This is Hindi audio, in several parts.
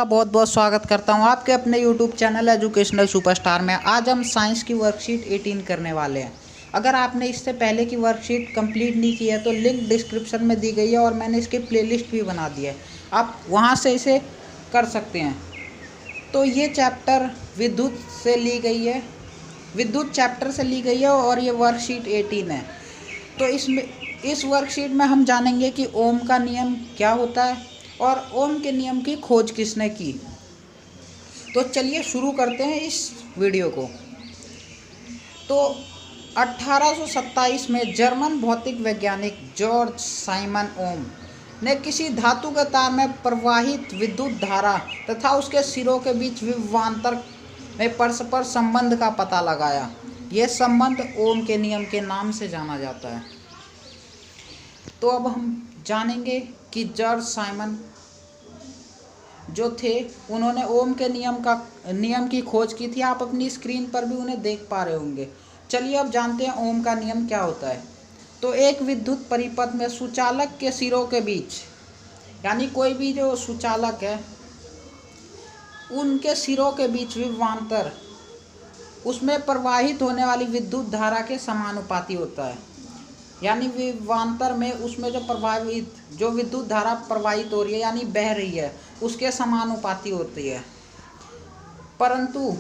आपका बहुत बहुत स्वागत करता हूं आपके अपने YouTube चैनल एजुकेशनल सुपरस्टार में। आज हम साइंस की वर्कशीट 18 करने वाले हैं। अगर आपने इससे पहले की वर्कशीट कंप्लीट नहीं की है तो लिंक डिस्क्रिप्शन में दी गई है और मैंने इसकी प्लेलिस्ट भी बना दी है, आप वहां से इसे कर सकते हैं। तो ये चैप्टर विद्युत से ली गई है, विद्युत चैप्टर से ली गई है और ये वर्कशीट 18 है। तो इस वर्कशीट में हम जानेंगे कि ओम का नियम क्या होता है और ओम के नियम की खोज किसने की। तो चलिए शुरू करते हैं इस वीडियो को। तो 1827 में जर्मन भौतिक वैज्ञानिक जॉर्ज साइमन ओम ने किसी धातु के तार में प्रवाहित विद्युत धारा तथा उसके सिरों के बीच विभवांतर में परस्पर संबंध का पता लगाया। यह संबंध ओम के नियम के नाम से जाना जाता है। तो अब हम जानेंगे कि जॉर्ज साइमन जो थे उन्होंने ओम के नियम की खोज की थी। आप अपनी स्क्रीन पर भी उन्हें देख पा रहे होंगे। चलिए अब जानते हैं ओम का नियम क्या होता है। तो एक विद्युत परिपथ में सुचालक के सिरों के बीच, यानी कोई भी जो सुचालक है उनके सिरों के बीच विभवांतर उसमें प्रवाहित होने वाली विद्युत धारा के समानुपाती होता है। यानी विभवांतर में उसमें जो विद्युत धारा प्रवाहित हो रही है यानी बह रही है उसके समानुपाती होती है, परंतु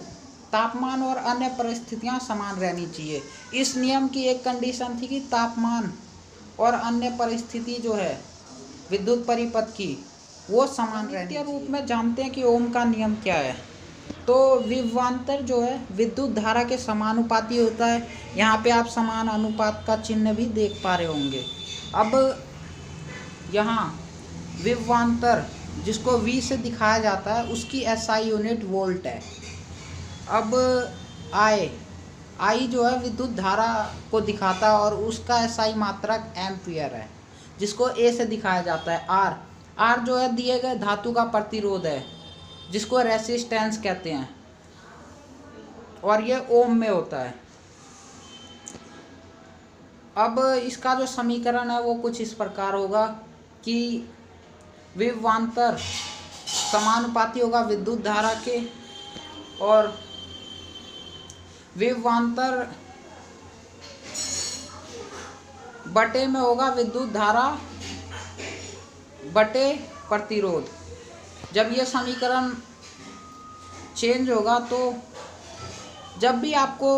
तापमान और अन्य परिस्थितियां समान रहनी चाहिए। इस नियम की एक कंडीशन थी कि तापमान और अन्य परिस्थिति जो है विद्युत परिपथ की वो समान रहनी चाहिए। रूप में जानते हैं कि ओम का नियम क्या है। तो विभवांतर जो है विद्युत धारा के समानुपाती होता है। यहाँ पे आप समान अनुपात का चिन्ह भी देख पा रहे होंगे। अब यहाँ विभवांतर जिसको V से दिखाया जाता है उसकी SI यूनिट वोल्ट है। अब I जो है विद्युत धारा को दिखाता है और उसका SI मात्रक एम्पियर है जिसको A से दिखाया जाता है। R जो है दिए गए धातु का प्रतिरोध है जिसको रेसिस्टेंस कहते हैं और ये ओम में होता है। अब इसका जो समीकरण है वो कुछ इस प्रकार होगा कि विभवांतर समानुपाती होगा विद्युत धारा के और विभवांतर बटे में होगा विद्युत धारा बटे प्रतिरोध। जब ये समीकरण चेंज होगा तो जब भी आपको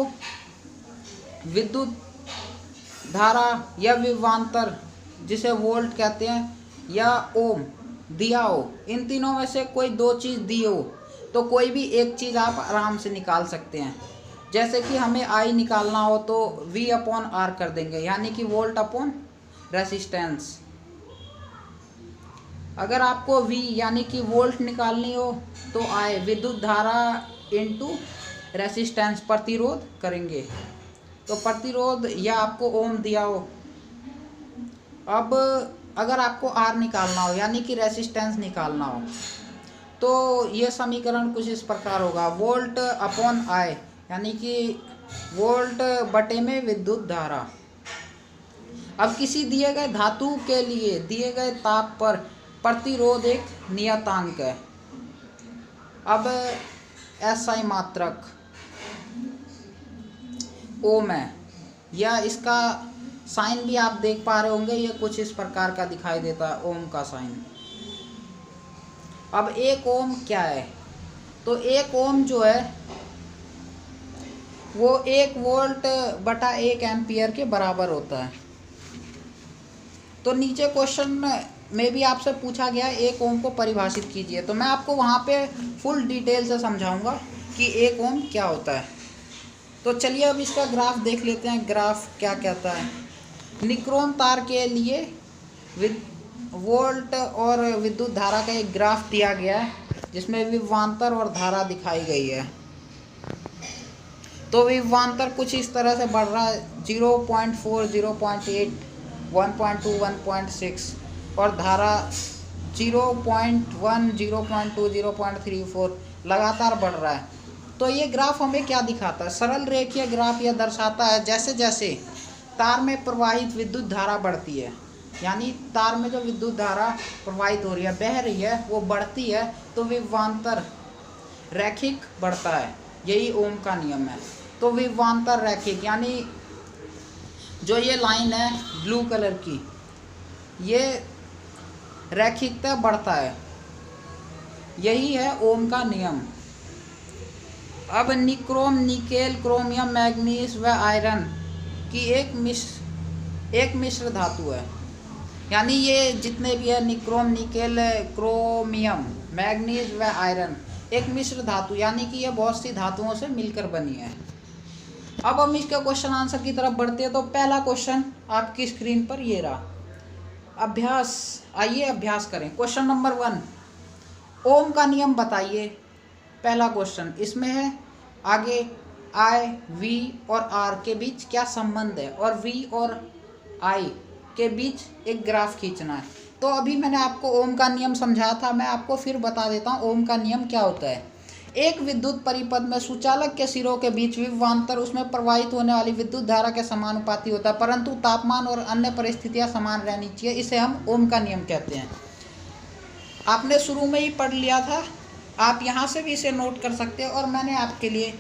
विद्युत धारा या विभवांतर जिसे वोल्ट कहते हैं या ओम दिया हो, इन तीनों में से कोई दो चीज़ दी हो तो कोई भी एक चीज़ आप आराम से निकाल सकते हैं। जैसे कि हमें I निकालना हो तो V/R कर देंगे, यानी कि वोल्ट अपॉन रेसिस्टेंस। अगर आपको V यानी कि वोल्ट निकालनी हो तो I विद्युत धारा इंटू रेसिस्टेंस प्रतिरोध करेंगे। तो प्रतिरोध या आपको ओम दिया हो। अब अगर आपको R निकालना हो यानी कि रेसिस्टेंस निकालना हो तो ये समीकरण कुछ इस प्रकार होगा, वोल्ट अपॉन I यानी कि वोल्ट बटे में विद्युत धारा। अब किसी दिए गए धातु के लिए दिए गए ताप पर प्रतिरोध एक नियतांक है। अब SI मात्रक ओम है, या इसका साइन भी आप देख पा रहे होंगे, ये कुछ इस प्रकार का दिखाई देता है ओम का साइन। अब एक ओम क्या है? तो एक ओम जो है वो 1 वोल्ट बटा 1 एम्पियर के बराबर होता है। तो नीचे क्वेश्चन में भी आपसे पूछा गया एक ओम को परिभाषित कीजिए, तो मैं आपको वहाँ पे फुल डिटेल से समझाऊंगा कि एक ओम क्या होता है। तो चलिए अब इसका ग्राफ देख लेते हैं। ग्राफ क्या कहता है? निक्रोम तार के लिए वोल्ट और विद्युत धारा का एक ग्राफ दिया गया है जिसमें विभवांतर और धारा दिखाई गई है। तो विभवांतर कुछ इस तरह से बढ़ रहा है, 0.4, 0.8, 1.2, 1.6 और धारा 0.1, 0.2, 0.34 लगातार बढ़ रहा है। तो ये ग्राफ हमें क्या दिखाता है? सरल रेखीय ग्राफ यह दर्शाता है जैसे जैसे तार में प्रवाहित विद्युत धारा बढ़ती है यानी तार में जो विद्युत धारा प्रवाहित हो रही है, बह रही है, वो बढ़ती है तो विभवांतर रैखिक बढ़ता है। यही ओम का नियम है। तो विभवांतर रैखिक यानी जो ये लाइन है ब्लू कलर की, ये रैखिकता बढ़ता है। यही है ओम का नियम। अब निक्रोम, निकेल, क्रोमियम, मैग्नीज व आयरन की एक मिश्र धातु है। यानी ये जितने भी है निक्रोम, निकेल, क्रोमियम, मैग्नीज व आयरन एक मिश्र धातु, यानी कि ये बहुत सी धातुओं से मिलकर बनी है। अब हम इसके क्वेश्चन आंसर की तरफ बढ़ते हैं। तो पहला क्वेश्चन आपकी स्क्रीन पर ये रहा। अभ्यास, आइए अभ्यास करें। क्वेश्चन नंबर 1, ओम का नियम बताइए। पहला क्वेश्चन इसमें है आगे I, V और R के बीच क्या संबंध है, और V और I के बीच एक ग्राफ खींचना है। तो अभी मैंने आपको ओम का नियम समझाया था, मैं आपको फिर बता देता हूँ ओम का नियम क्या होता है। एक विद्युत परिपथ में सुचालक के सिरों के बीच विभवांतर उसमें प्रवाहित होने वाली विद्युत धारा के समानुपाती होता है, परंतु तापमान और अन्य परिस्थितियां समान रहनी चाहिए। इसे हम ओम का नियम कहते हैं। आपने शुरू में ही पढ़ लिया था, आप यहाँ से भी इसे नोट कर सकते हैं, और मैंने आपके लिए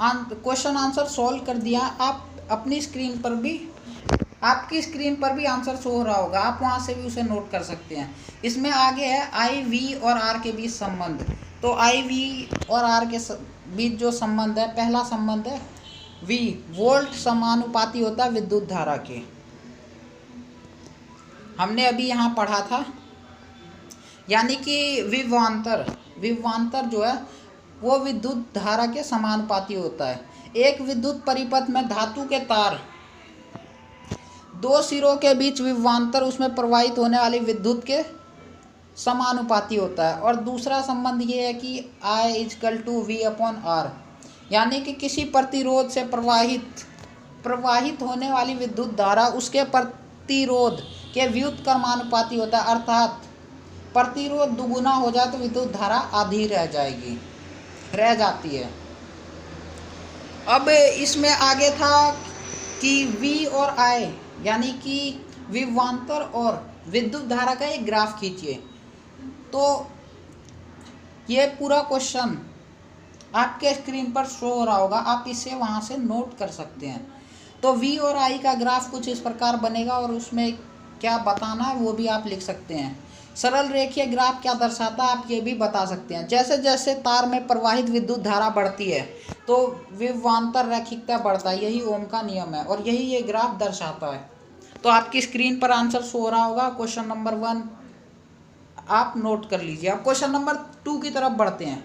क्वेश्चन आंसर सॉल्व कर दिया। आप अपनी स्क्रीन पर भी, आपकी स्क्रीन पर भी आंसर शो हो रहा होगा, आप वहाँ से भी उसे नोट कर सकते हैं। इसमें आगे है I, V और R के बीच संबंध। तो I, V और R के बीच जो संबंध है, पहला संबंध है V, वोल्ट समानुपाती होता है विद्युत धारा के। हमने अभी यहाँ पढ़ा था। यानी कि विभवांतर जो है वो विद्युत धारा के समानुपाती होता है। एक विद्युत परिपथ में धातु के तार दो सिरों के बीच विभवांतर उसमें प्रवाहित होने वाली विद्युत के समानुपाती होता है। और दूसरा संबंध ये है कि I = V/R, यानी कि किसी प्रतिरोध से प्रवाहित होने वाली विद्युत धारा उसके प्रतिरोध के व्युत्क्रमानुपाती होता है। अर्थात प्रतिरोध दुगुना हो जाए तो विद्युत धारा आधी रह जाती है। अब इसमें आगे था कि V और I, यानी कि विभवांतर और विद्युत धारा का एक ग्राफ खींचिए। तो ये पूरा क्वेश्चन आपके स्क्रीन पर शो हो रहा होगा, आप इसे वहाँ से नोट कर सकते हैं। तो V और I का ग्राफ कुछ इस प्रकार बनेगा, और उसमें क्या बताना है वो भी आप लिख सकते हैं। सरल रेखीय ग्राफ क्या दर्शाता है आप ये भी बता सकते हैं। जैसे जैसे तार में प्रवाहित विद्युत धारा बढ़ती है तो विभवांतर रैखिकता बढ़ता है। यही ओम का नियम है, और यही ये ग्राफ दर्शाता है। तो आपकी स्क्रीन पर आंसर शो हो रहा होगा। क्वेश्चन नंबर 1 आप नोट कर लीजिए। अब क्वेश्चन नंबर 2 की तरफ बढ़ते हैं।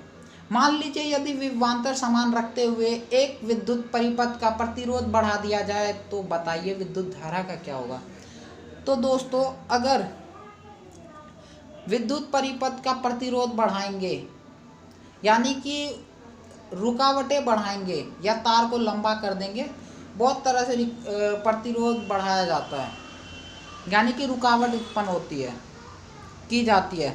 मान लीजिए यदि विभवांतर समान रखते हुए एक विद्युत परिपथ का प्रतिरोध बढ़ा दिया जाए, तो बताइए विद्युत धारा का क्या होगा। तो दोस्तों, अगर विद्युत परिपथ का प्रतिरोध बढ़ाएंगे, यानी कि रुकावटें बढ़ाएंगे या तार को लंबा कर देंगे, बहुत तरह से प्रतिरोध बढ़ाया जाता है, यानी कि रुकावट उत्पन्न की जाती है।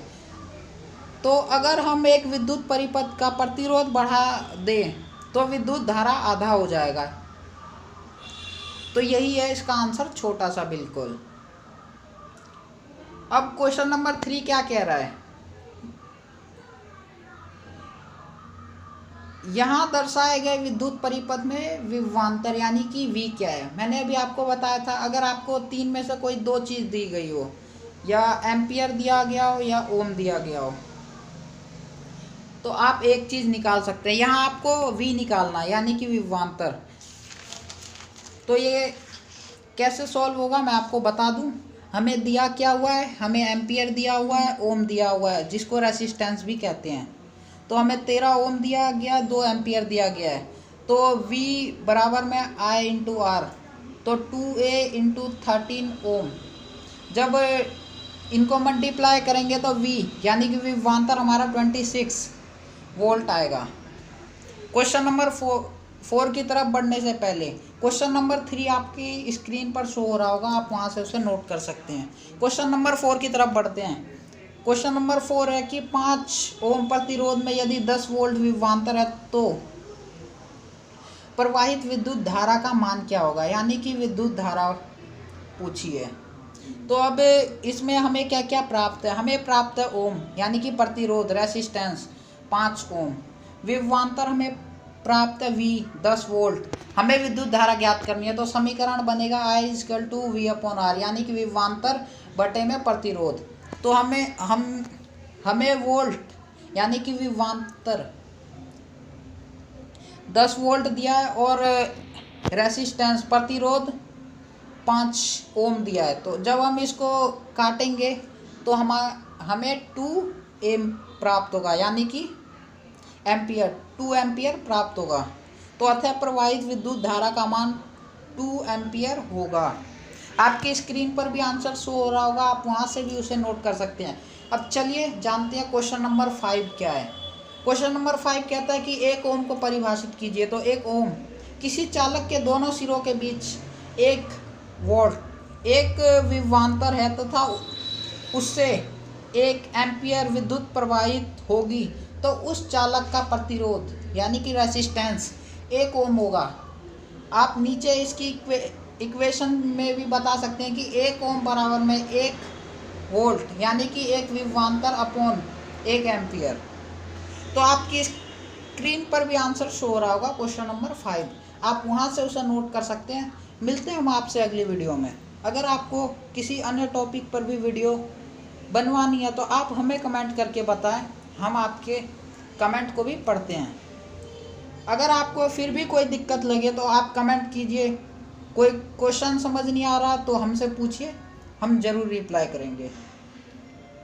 तो अगर हम एक विद्युत परिपथ का प्रतिरोध बढ़ा दें तो विद्युत धारा आधा हो जाएगा। तो यही है इसका आंसर, छोटा सा बिल्कुल। अब क्वेश्चन नंबर 3 क्या कह रहा है, यहाँ दर्शाए गए विद्युत परिपथ में विभवांतर यानी कि V क्या है। मैंने अभी आपको बताया था, अगर आपको 3 में से कोई 2 चीज़ दी गई हो, या एम्पियर दिया गया हो या ओम दिया गया हो, तो आप एक चीज़ निकाल सकते हैं। यहाँ आपको V निकालना है, यानी कि विभवांतर। तो ये कैसे सॉल्व होगा मैं आपको बता दूं। हमें दिया क्या हुआ है, हमें एम्पियर दिया हुआ है, ओम दिया हुआ है, जिसको रेसिस्टेंस भी कहते हैं। तो हमें 13 ओम दिया गया, 2 एम्पियर दिया गया है। तो V बराबर में I × R, तो 2A × 13 ओम। जब इनको मल्टीप्लाई करेंगे तो V यानी कि विभवांतर हमारा 26 वोल्ट आएगा। क्वेश्चन नंबर 4 की तरफ बढ़ने से पहले क्वेश्चन नंबर 3 आपकी स्क्रीन पर शो हो रहा होगा, आप वहाँ से उसे नोट कर सकते हैं। क्वेश्चन नंबर 4 की तरफ बढ़ते हैं। क्वेश्चन नंबर 4 है कि 5 ओम प्रतिरोध में यदि 10 वोल्ट विभवांतर है तो प्रवाहित विद्युत धारा का मान क्या होगा। यानी कि विद्युत धारा पूछिए। तो अब इसमें हमें क्या क्या प्राप्त है, हमें प्राप्त है ओम यानी कि प्रतिरोध रेसिस्टेंस 5 ओम। विभवांतर हमें प्राप्त है V 10 वोल्ट। हमें विद्युत धारा ज्ञात करनी है तो समीकरण बनेगा I = V/R यानी कि विभवांतर बटे में प्रतिरोध। तो हमें वोल्ट यानी कि विभवांतर 10 वोल्ट दिया है और रेसिस्टेंस प्रतिरोध 5 ओम दिया है। तो जब हम इसको काटेंगे तो हमें 2 एम प्राप्त होगा यानी कि एम्पियर 2 एम्पियर प्राप्त होगा। तो अतः प्रवाहित विद्युत धारा का मान 2 एम्पियर होगा। आपकी स्क्रीन पर भी आंसर शो हो रहा होगा, आप वहाँ से भी उसे नोट कर सकते हैं। अब चलिए जानते हैं क्वेश्चन नंबर 5 क्या है। क्वेश्चन नंबर 5 कहता है कि 1 ओम को परिभाषित कीजिए। तो 1 ओम किसी चालक के दोनों सिरों के बीच 1 वोल्ट एक विभवांतर है तथा उससे 1 एम्पियर विद्युत प्रवाहित होगी तो उस चालक का प्रतिरोध यानी कि रेसिस्टेंस 1 ओम होगा। आप नीचे इसकी इक्वेशन में भी बता सकते हैं कि 1 ओम बराबर में 1 वोल्ट यानी कि 1 विभवांतर अपॉन 1 एम्पियर। तो आपकी स्क्रीन पर भी आंसर शो हो रहा होगा क्वेश्चन नंबर 5, आप वहां से उसे नोट कर सकते हैं। मिलते हैं हम आपसे अगली वीडियो में। अगर आपको किसी अन्य टॉपिक पर भी वीडियो बनवानी है तो आप हमें कमेंट करके बताएं, हम आपके कमेंट को भी पढ़ते हैं। अगर आपको फिर भी कोई दिक्कत लगे तो आप कमेंट कीजिए। कोई क्वेश्चन समझ नहीं आ रहा तो हमसे पूछिए, हम ज़रूर रिप्लाई करेंगे।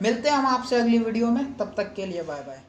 मिलते हैं हम आपसे अगली वीडियो में, तब तक के लिए बाय बाय।